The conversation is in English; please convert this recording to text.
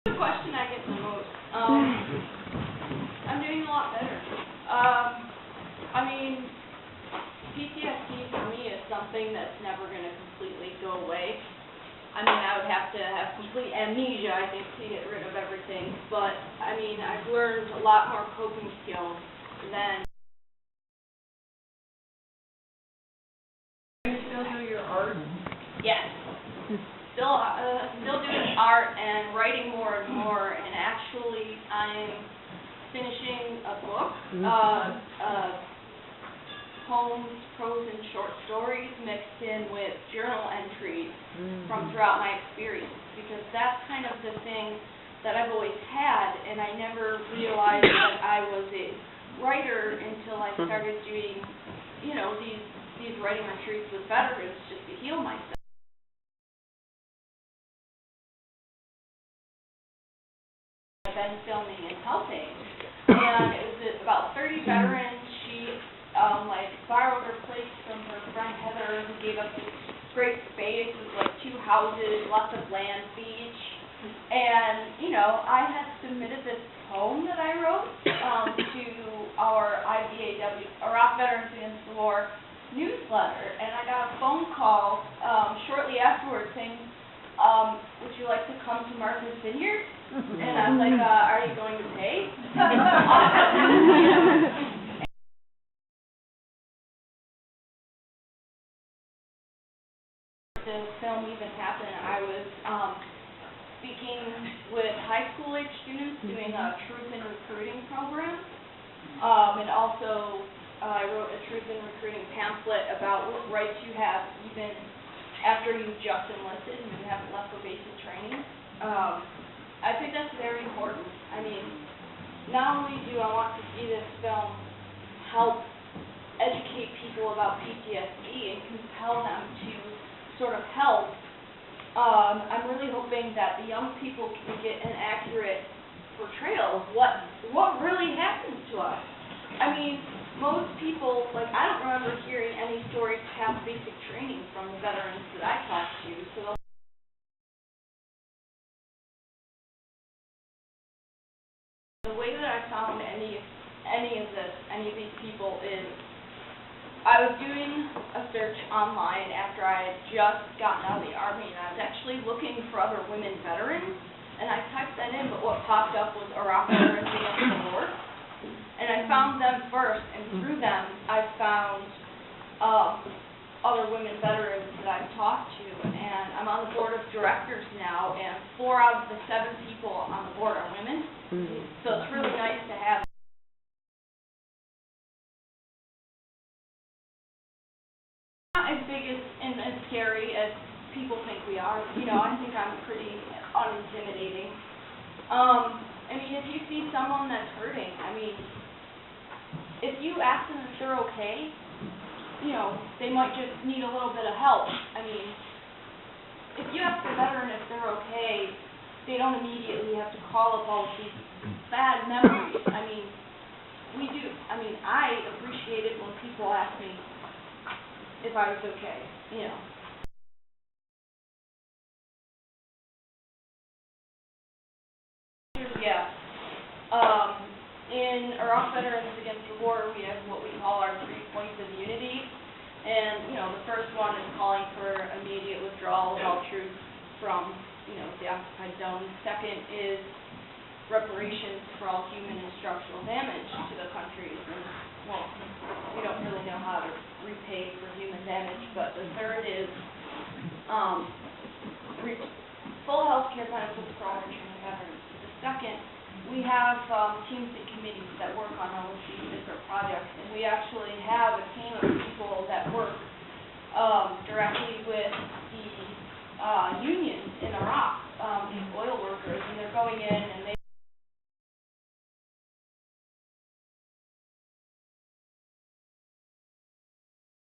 The question I get the most. I'm doing a lot better. I mean, PTSD for me is something that's never going to completely go away. I mean, I would have to have complete amnesia, I think, to get rid of everything. But, I mean, I've learned a lot more coping skills than... Do you still do your art? Yes. Still doing art and writing more and more. And actually, I'm finishing a book, poems, prose, and short stories mixed in with journal entries from throughout my experience, because that's kind of the thing that I've always had, and I never realized that I was a writer until I started doing, you know, these writing retreats with veterans just to heal myself. I've been filming and helping, and it was about 30 veterans. She borrowed her place from her friend Heather, who gave us this great space with like 2 houses, lots of land, beach, and you know, I had submitted this poem that I wrote to our IVAW, Iraq Veterans Against the War newsletter, and I got a phone call shortly afterwards saying, would you like to come to Martha's Vineyard? And I was like, are you going to pay? The film even happened, I was speaking with high school age students doing a truth in recruiting program, and also I wrote a truth in recruiting pamphlet about what rights you have even after you just enlisted and you haven't left for basic training. I think that's very important. I mean, not only do I want to see this film help educate people about PTSD and compel them to sort of help, I'm really hoping that the young people can get an accurate portrayal of what really happens to us. I mean, most people, like, I don't remember hearing any stories past basic training from the veterans that I talked to, so the way that I found any of these people is I was doing a search online after I had just gotten out of the Army, and I was actually looking for other women veterans, and I typed that in, but what popped up was Iraq Veterans Against the War, and I found them first, and through them I found other women veterans that I've talked to, and I'm on the board of directors now, and 4 out of the 7 people on the board are women, so it's really nice to have. Not as big and as scary as people think we are. You know, I think I'm pretty unintimidating. I mean, if you see someone that's hurting, I mean, if you ask them if they're okay, you know, they might just need a little bit of help. I mean, if you ask a veteran if they're okay, they don't immediately have to call up all of these bad memories. I mean, we do. I mean, I appreciate it when people ask me if I was okay, you know. Yeah. In Iraq Veterans Against the War, we have what we call our 3 points of unity. And, you know, the first one is calling for immediate withdrawal of all troops from, you know, the occupied zone. Second is reparations for all human and structural damage to the countries. And, well, we don't really know how to repay for human damage, but the third is full health care benefits for all returning veterans. The second, we have teams and committees that work on all of these different projects, and we actually have a team of people that work directly with the unions in Iraq, these oil workers, and they're going in and they